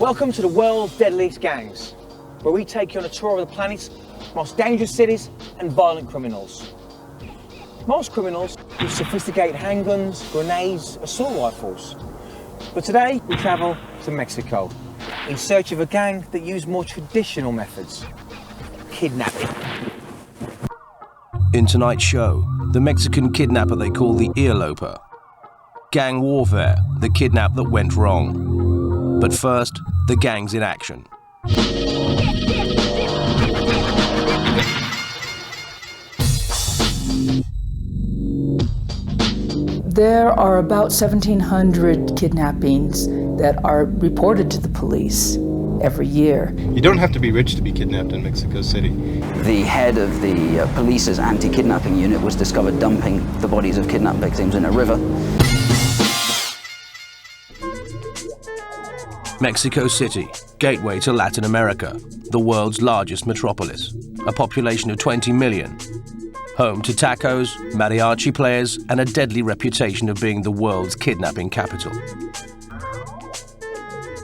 Welcome to the world's deadliest gangs, where we take you on a tour of the planet's most dangerous cities and violent criminals. Most criminals use sophisticated handguns, grenades, assault rifles. But today we travel to Mexico in search of a gang that use more traditional methods: kidnapping. In tonight's show, the Mexican kidnapper they call the earloper. Gang warfare, the kidnap that went wrong. But first, the gangs in action. There are about 1,700 kidnappings that are reported to the police every year. You don't have to be rich to be kidnapped in Mexico City. The head of the police's anti-kidnapping unit was discovered dumping the bodies of kidnapped victims in a river. Mexico City, gateway to Latin America, the world's largest metropolis, a population of 20 million. Home to tacos, mariachi players, and a deadly reputation of being the world's kidnapping capital.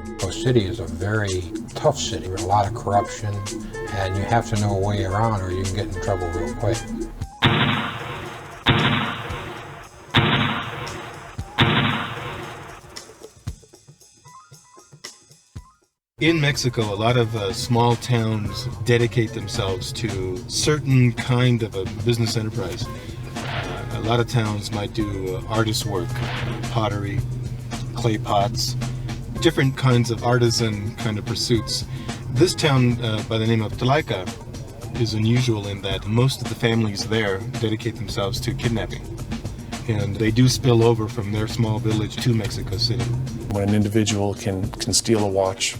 Mexico City is a very tough city with a lot of corruption, and you have to know a way around or you can get in trouble real quick. In Mexico, a lot of small towns dedicate themselves to certain kind of a business enterprise. A lot of towns might do artist work, pottery, clay pots, different kinds of artisan kind of pursuits. This town by the name of Tlaika is unusual in that most of the families there dedicate themselves to kidnapping. And they do spill over from their small village to Mexico City. When an individual can steal a watch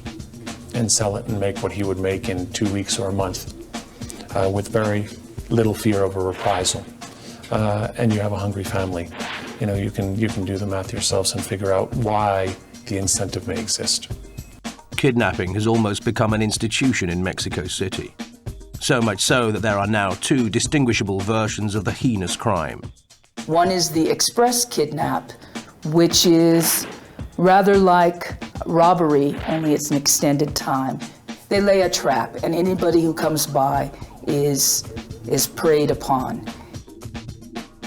and sell it and make what he would make in 2 weeks or a month with very little fear of a reprisal, and you have a hungry family, you can do the math yourselves and figure out why the incentive may exist. Kidnapping has almost become an institution in Mexico City. So much so that there are now two distinguishable versions of the heinous crime. One is the express kidnap, which is rather like robbery, only it's an extended time. They lay a trap, and anybody who comes by is preyed upon.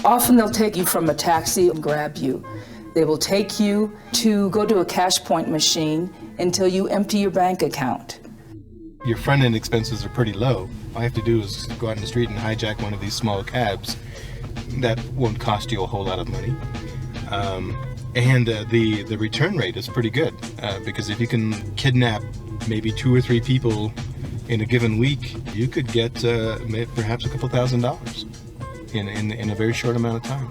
Often they'll take you from a taxi and grab you. They will take you to go to a cash point machine until you empty your bank account. Your front-end expenses are pretty low. All you have to do is go out in the street and hijack one of these small cabs. That won't cost you a whole lot of money. And the return rate is pretty good because if you can kidnap maybe 2 or 3 people in a given week, you could get perhaps a couple $1,000s in a very short amount of time.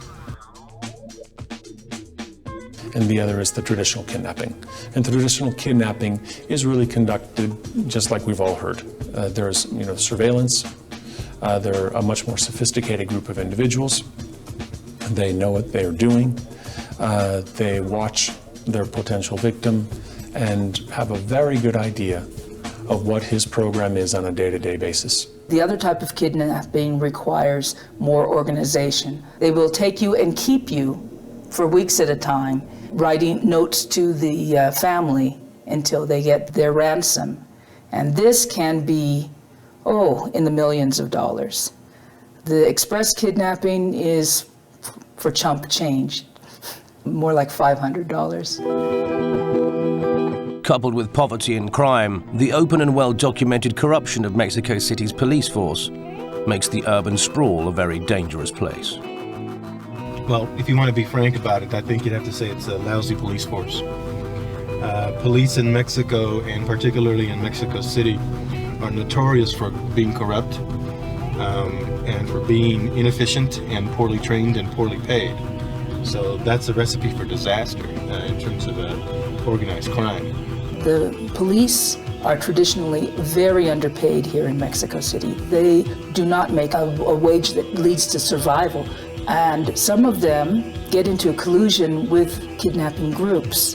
And the other is the traditional kidnapping. And the traditional kidnapping is really conducted just like we've all heard. There's surveillance. They're a much more sophisticated group of individuals. They know what they are doing. They watch their potential victim and have a very good idea of what his program is on a day-to-day basis. The other type of kidnapping requires more organization. They will take you and keep you for weeks at a time, writing notes to the family until they get their ransom. And this can be, in the millions of dollars. The express kidnapping is for chump change. More like $500. Coupled with poverty and crime, the open and well-documented corruption of Mexico City's police force makes the urban sprawl a very dangerous place. Well, if you want to be frank about it, I think you'd have to say it's a lousy police force. Police in Mexico, and particularly in Mexico City, are notorious for being corrupt and for being inefficient and poorly trained and poorly paid. So that's a recipe for disaster in terms of organized crime. The police are traditionally very underpaid here in Mexico City. They do not make a wage that leads to survival. And some of them get into collusion with kidnapping groups.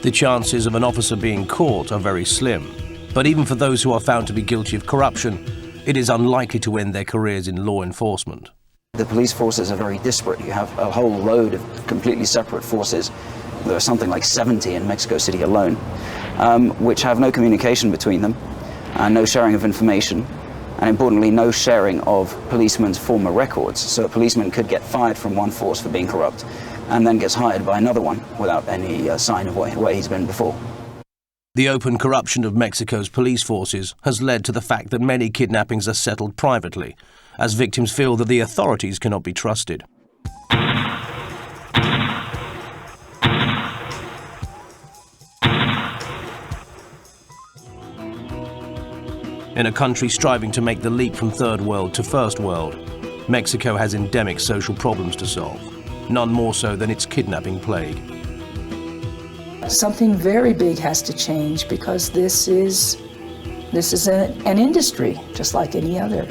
The chances of an officer being caught are very slim. But even for those who are found to be guilty of corruption, it is unlikely to end their careers in law enforcement. The police forces are very disparate. You have a whole load of completely separate forces There are something like 70 in Mexico City alone, which have no communication between them, no sharing of information, and importantly, no sharing of policemen's former records. So a policeman could get fired from one force for being corrupt, and then gets hired by another one without any sign of where he's been before. The open corruption of Mexico's police forces has led to the fact that many kidnappings are settled privately, as victims feel that the authorities cannot be trusted. In a country striving to make the leap from third world to first world, Mexico has endemic social problems to solve, none more so than its kidnapping plague. Something very big has to change, because this is an industry just like any other.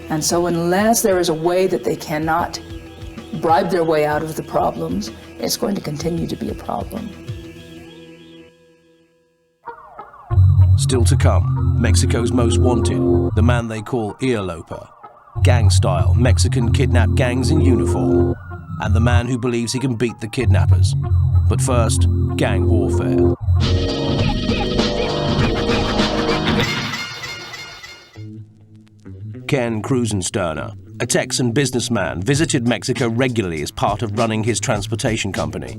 And so unless there is a way that they cannot bribe their way out of the problems, it's going to continue to be a problem. Still to come, Mexico's most wanted, the man they call earloper, gang-style Mexican kidnap gangs in uniform, and the man who believes he can beat the kidnappers. But first, gang warfare. Ken Krusensterner, a Texan businessman, visited Mexico regularly as part of running his transportation company.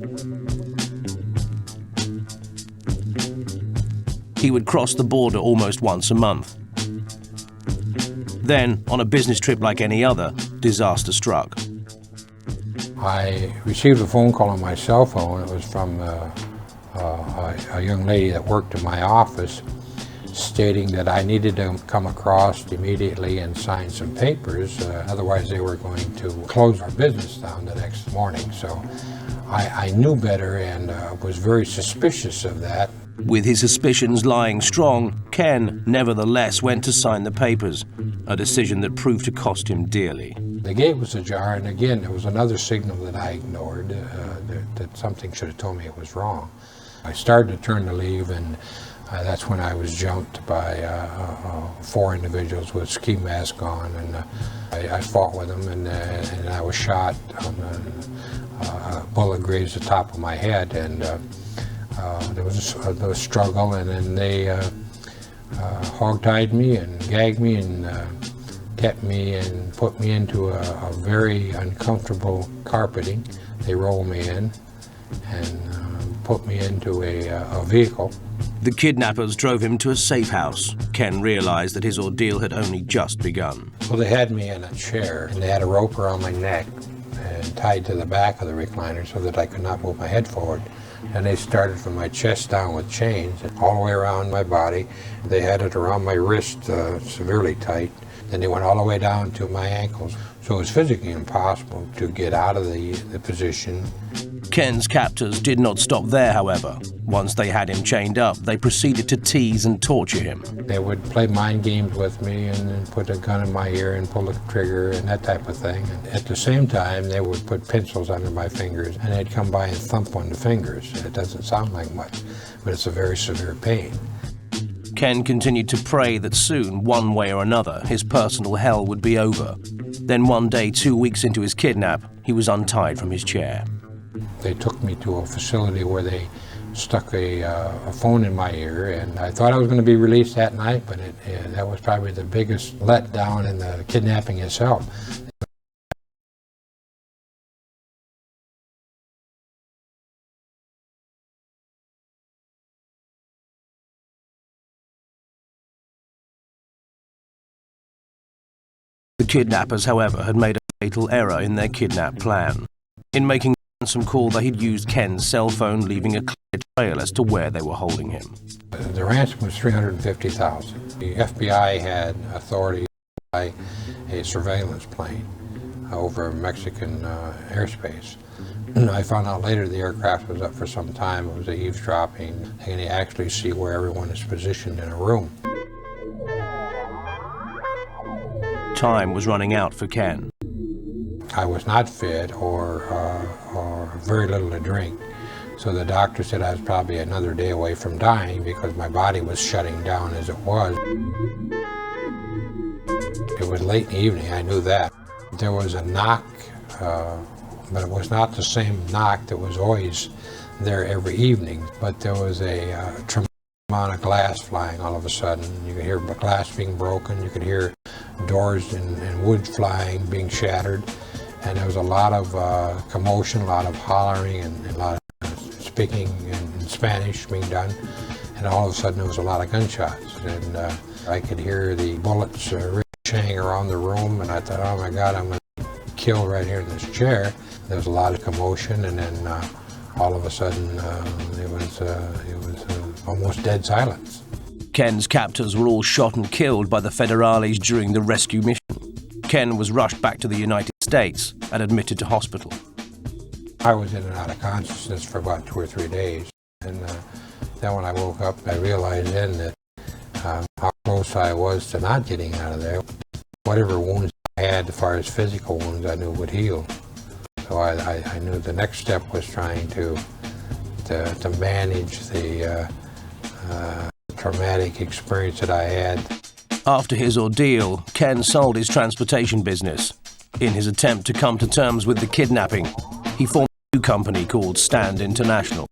He would cross the border almost once a month. Then, on a business trip like any other, disaster struck. I received a phone call on my cell phone. It was from a young lady that worked in my office, stating that I needed to come across immediately and sign some papers, otherwise they were going to close our business down the next morning. So I knew better and was very suspicious of that. With his suspicions lying strong, Ken nevertheless went to sign the papers, a decision that proved to cost him dearly. The gate was ajar, and again, there was another signal that I ignored, that something should have told me it was wrong. I started to turn to leave, and that's when I was jumped by 4 individuals with ski masks on, and I fought with them, and I was shot. A bullet grazed the top of my head, and there was a struggle, and then they hog-tied me and gagged me and kept me and put me into a very uncomfortable carpeting. They rolled me in and put me into a vehicle. The kidnappers drove him to a safe house. Ken realized that his ordeal had only just begun. Well, they had me in a chair, and they had a rope around my neck and tied to the back of the recliner so that I could not move my head forward. And they started from my chest down with chains all the way around my body. They had it around my wrist severely tight. Then they went all the way down to my ankles. So it was physically impossible to get out of the position. Ken's captors did not stop there, however. Once they had him chained up, they proceeded to tease and torture him. They would play mind games with me and then put a gun in my ear and pull the trigger and that type of thing. And at the same time, they would put pencils under my fingers, and they'd come by and thump on the fingers. It doesn't sound like much, but it's a very severe pain. Ken continued to pray that soon, one way or another, his personal hell would be over. Then one day, 2 weeks into his kidnap, he was untied from his chair. They took me to a facility where they stuck a phone in my ear, and I thought I was going to be released that night, but that was probably the biggest letdown in the kidnapping itself. The kidnappers, however, had made a fatal error in their kidnap plan. In making a ransom call, they had used Ken's cell phone, leaving a clear trail as to where they were holding him. The ransom was $350,000. The FBI had authority to fly a surveillance plane over Mexican airspace. I found out later the aircraft was up for some time. It was a eavesdropping. They can actually see where everyone is positioned in a room. Time was running out for Ken. I was not fit or very little to drink. So the doctor said I was probably another day away from dying because my body was shutting down as it was. It was late in the evening, I knew that. There was a knock but it was not the same knock that was always there every evening. But there was a tremendous amount of glass flying all of a sudden. You could hear glass being broken, you could hear doors and wood flying, being shattered, and there was a lot of commotion, a lot of hollering, and a lot of speaking in Spanish being done, and all of a sudden there was a lot of gunshots, and I could hear the bullets ricocheting around the room, and I thought, oh my God, I'm going to be killed right here in this chair. There was a lot of commotion, and then all of a sudden it was almost dead silence. Ken's captors were all shot and killed by the federales during the rescue mission. Ken was rushed back to the United States and admitted to hospital. I was in and out of consciousness for about 2 or 3 days, and then when I woke up, I realized then that how close I was to not getting out of there. Whatever wounds I had, as far as physical wounds, I knew would heal. So I knew the next step was trying to manage the traumatic experience that I had. After his ordeal, Ken sold his transportation business. In his attempt to come to terms with the kidnapping, he formed a new company called Stand International.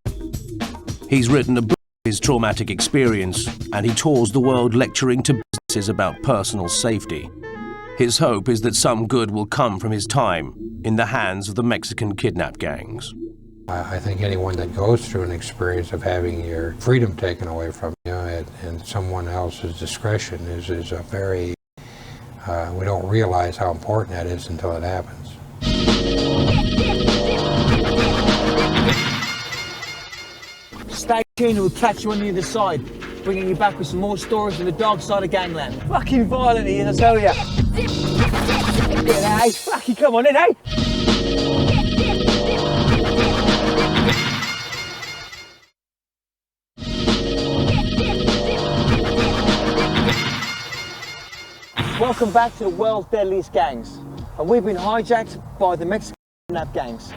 He's written a book of his traumatic experience, and he tours the world lecturing to businesses about personal safety. His hope is that some good will come from his time in the hands of the Mexican kidnap gangs. I think anyone that goes through an experience of having your freedom taken away from you and someone else's discretion is a very, we don't realize how important that is until it happens. Stay tuned and we'll catch you on the other side, bringing you back with some more stories from the dark side of gangland. Fucking violent he is, I tell ya. Yeah, eh? Fucking come on in, eh? Welcome back to the world's deadliest gangs, and we've been hijacked by the Mexican kidnap gangs.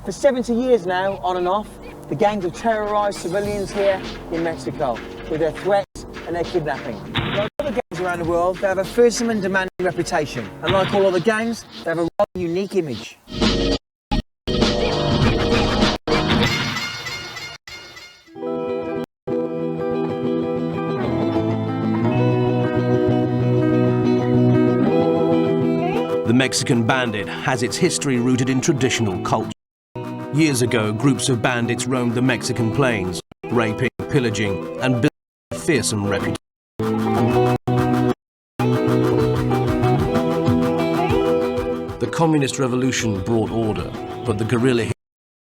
For 70 years now, on and off, the gangs have terrorised civilians here in Mexico with their threats and their kidnapping. Like other gangs around the world, they have a fearsome and demanding reputation, and like all other gangs, they have a rather unique image. The Mexican bandit has its history rooted in traditional culture. Years ago, groups of bandits roamed the Mexican plains, raping, pillaging, and building a fearsome reputation. The communist revolution brought order, but the guerrilla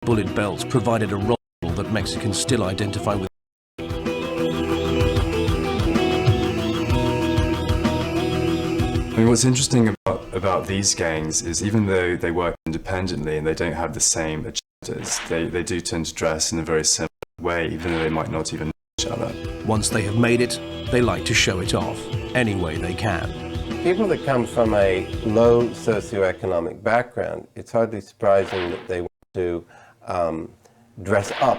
bullet belts provided a role that Mexicans still identify with. I mean, what's interesting about these gangs is even though they work independently and they don't have the same agendas, they do tend to dress in a very similar way, even though they might not even know each other. Once they have made it, they like to show it off any way they can. People that come from a low socioeconomic background, it's hardly surprising that they want to dress up,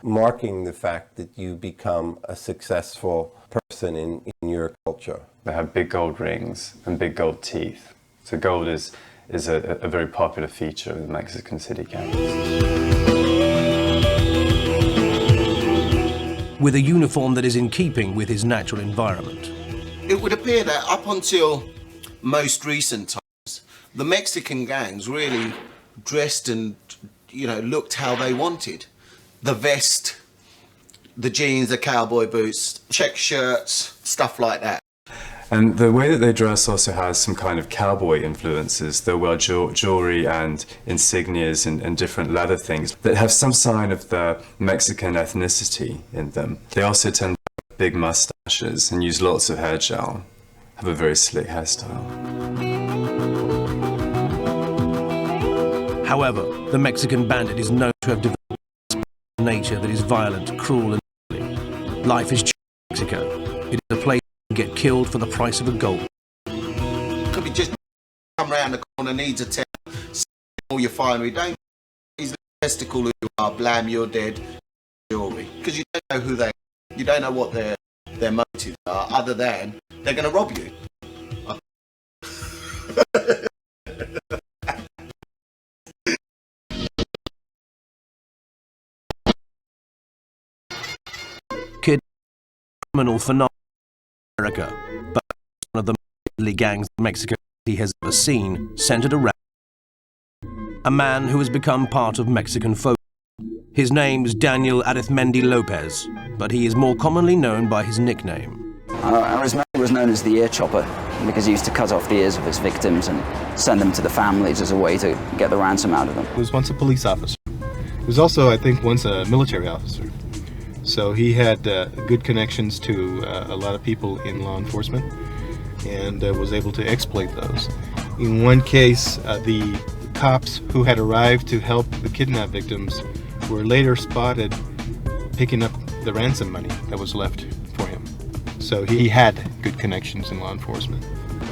marking the fact that you become a successful person in your culture. They have big gold rings and big gold teeth. So gold is a very popular feature of the Mexican city gangs. With a uniform that is in keeping with his natural environment. It would appear that up until most recent times, the Mexican gangs really dressed and, looked how they wanted. The vest, the jeans, the cowboy boots, check shirts, stuff like that. And the way that they dress also has some kind of cowboy influences. They'll wear jewelry and insignias and different leather things that have some sign of the Mexican ethnicity in them. They also tend to have big mustaches and use lots of hair gel, have a very slick hairstyle. However, the Mexican bandit is known to have developed a nature that is violent, cruel, and ugly. Life is cheap in Mexico. It is a place get killed for the price of a gold. Could be just come round the corner, needs a tell, all your finery, don't he's the testicle who you are, blam, you're dead, jewelry. Because you don't know who they are, you don't know what their motives are, other than they're going to rob you. criminal phenomenon in America, but one of the most deadly gangs Mexico City has ever seen, centered around a man who has become part of Mexican folk. His name is Daniel Arizmendi Lopez, but he is more commonly known by his nickname. Arizmendi was known as the ear chopper because he used to cut off the ears of his victims and send them to the families as a way to get the ransom out of them. He was once a police officer. He was also, I think, once a military officer. So he had good connections to a lot of people in law enforcement and was able to exploit those. In one case, the cops who had arrived to help the kidnap victims were later spotted picking up the ransom money that was left for him. So he had good connections in law enforcement.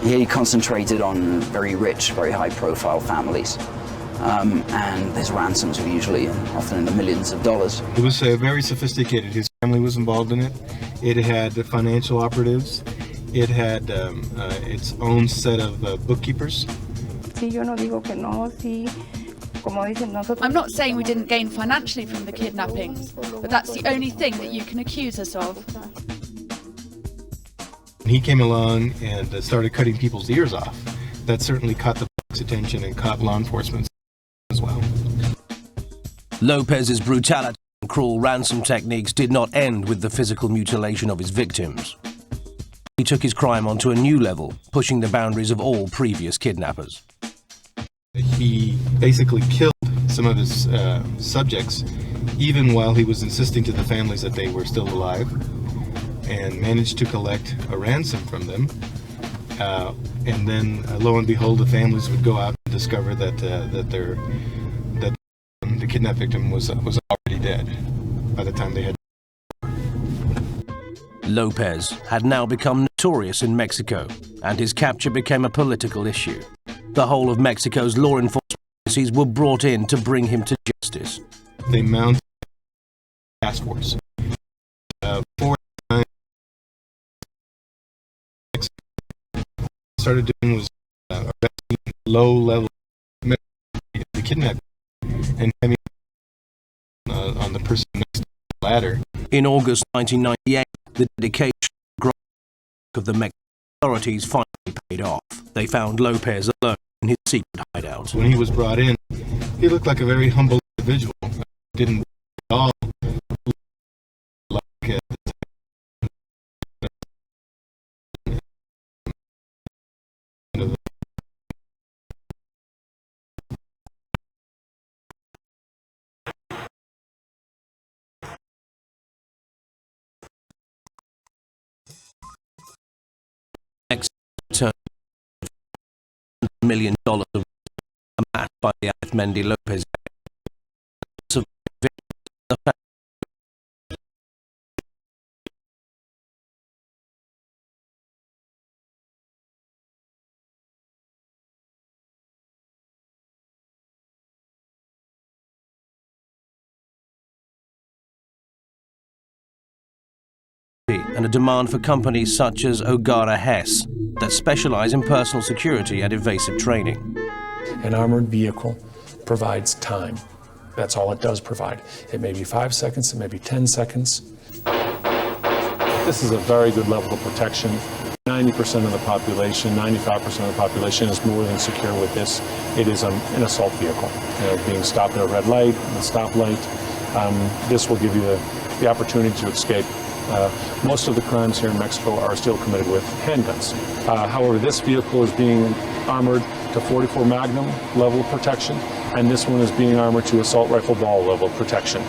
He concentrated on very rich, very high-profile families, and his ransoms were usually often in the millions of dollars. It was very sophisticated. His family was involved in it. It had financial operatives. It had its own set of bookkeepers. I'm not saying we didn't gain financially from the kidnappings, but that's the only thing that you can accuse us of. He came along and started cutting people's ears off. That certainly caught the public's attention and caught law enforcement as well. Lopez's brutality and cruel ransom techniques did not end with the physical mutilation of his victims. He took his crime onto a new level, pushing the boundaries of all previous kidnappers. He basically killed some of his subjects, even while he was insisting to the families that they were still alive, and managed to collect a ransom from them. And then, lo and behold, the families would go out and discover that the kidnapped victim was already dead by the time they had. Lopez had now become notorious in Mexico, and his capture became a political issue. The whole of Mexico's law enforcement agencies were brought in to bring him to justice. They mounted a task force. Started doing was arresting low-level the kidnapping and having on the person next to the ladder. In August 1998, the dedication of the Mexican authorities finally paid off. They found Lopez alone in his secret hideout. When he was brought in, he looked like a very humble individual. Didn't at all look like turned $1 million amassed by the Arizmendi Lopez. And a demand for companies such as Ogara Hess that specialize in personal security and evasive training. An armored vehicle provides time. That's all it does provide. It may be 5 seconds, it may be 10 seconds. This is a very good level of protection. 90% of the population, 95% of the population is more than secure with this. It is an assault vehicle. Being stopped at a red light, a stoplight. This will give you the opportunity to escape. Most of the crimes here in Mexico are still committed with handguns. However, this vehicle is being armored to .44 Magnum level protection, and this one is being armored to assault rifle ball level protection.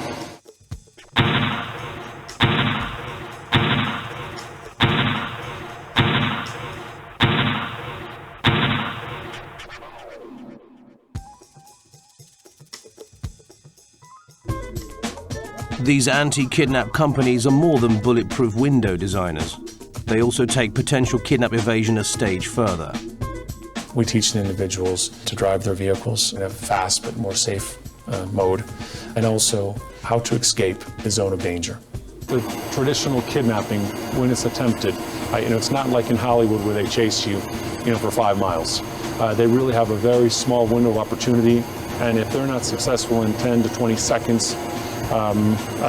These anti-kidnap companies are more than bulletproof window designers. They also take potential kidnap evasion a stage further. We teach individuals to drive their vehicles in a fast but more safe mode, and also how to escape the zone of danger. The traditional kidnapping, when it's attempted, it's not like in Hollywood where they chase you, for 5 miles. They really have a very small window of opportunity, and if they're not successful in 10 to 20 seconds,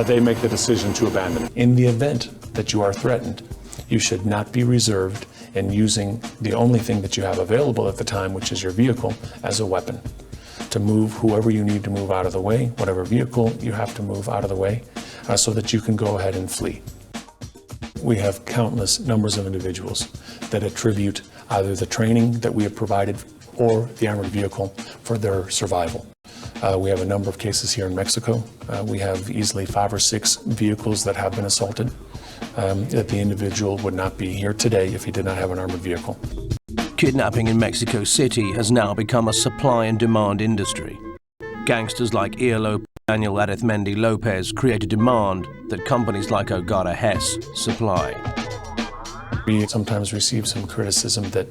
they make the decision to abandon it. In the event that you are threatened, you should not be reserved in using the only thing that you have available at the time, which is your vehicle, as a weapon. To move whoever you need to move out of the way, whatever vehicle you have to move out of the way, so that you can go ahead and flee. We have countless numbers of individuals that attribute either the training that we have provided or the armored vehicle for their survival. We have a number of cases here in Mexico. We have easily 5 or 6 vehicles that have been assaulted. That the individual would not be here today if he did not have an armored vehicle. Kidnapping in Mexico City has now become a supply and demand industry. Gangsters like Iolo Daniel Arizmendi Lopez create a demand that companies like Ogata Hess supply. We sometimes receive some criticism that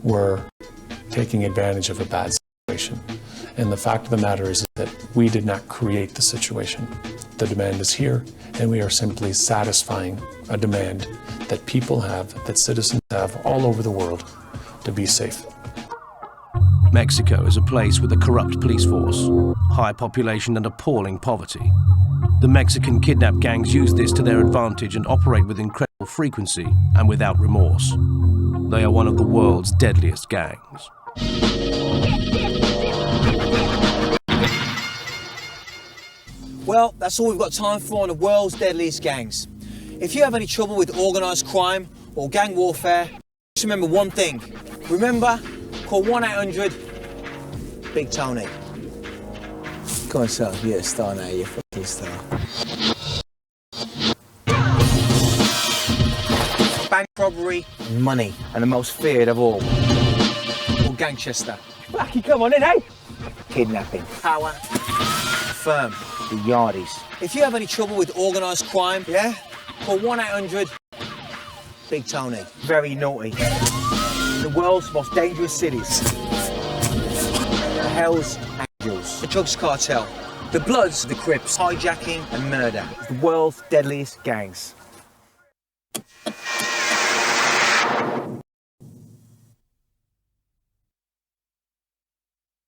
we're taking advantage of a bad situation. And the fact of the matter is that we did not create the situation. The demand is here, and we are simply satisfying a demand that people have, that citizens have all over the world, to be safe. Mexico is a place with a corrupt police force, high population and appalling poverty. The Mexican kidnap gangs use this to their advantage and operate with incredible frequency and without remorse. They are one of the world's deadliest gangs. Well, that's all we've got time for on the world's deadliest gangs. If you have any trouble with organised crime or gang warfare, just remember one thing. Remember, call 1-800-BIG TONY. Come on, son, you're a star now, you're a fucking star. Bank robbery, money, and the most feared of all. Or Gangchester. Blackie, come on in, eh? Kidnapping, power, firm, the yardies. If you have any trouble with organised crime, yeah, call 1-800-BIG TONY. Very naughty. The world's most dangerous cities. The Hells Angels. The drugs cartel. The Bloods, the Crips. Hijacking and murder. The world's deadliest gangs.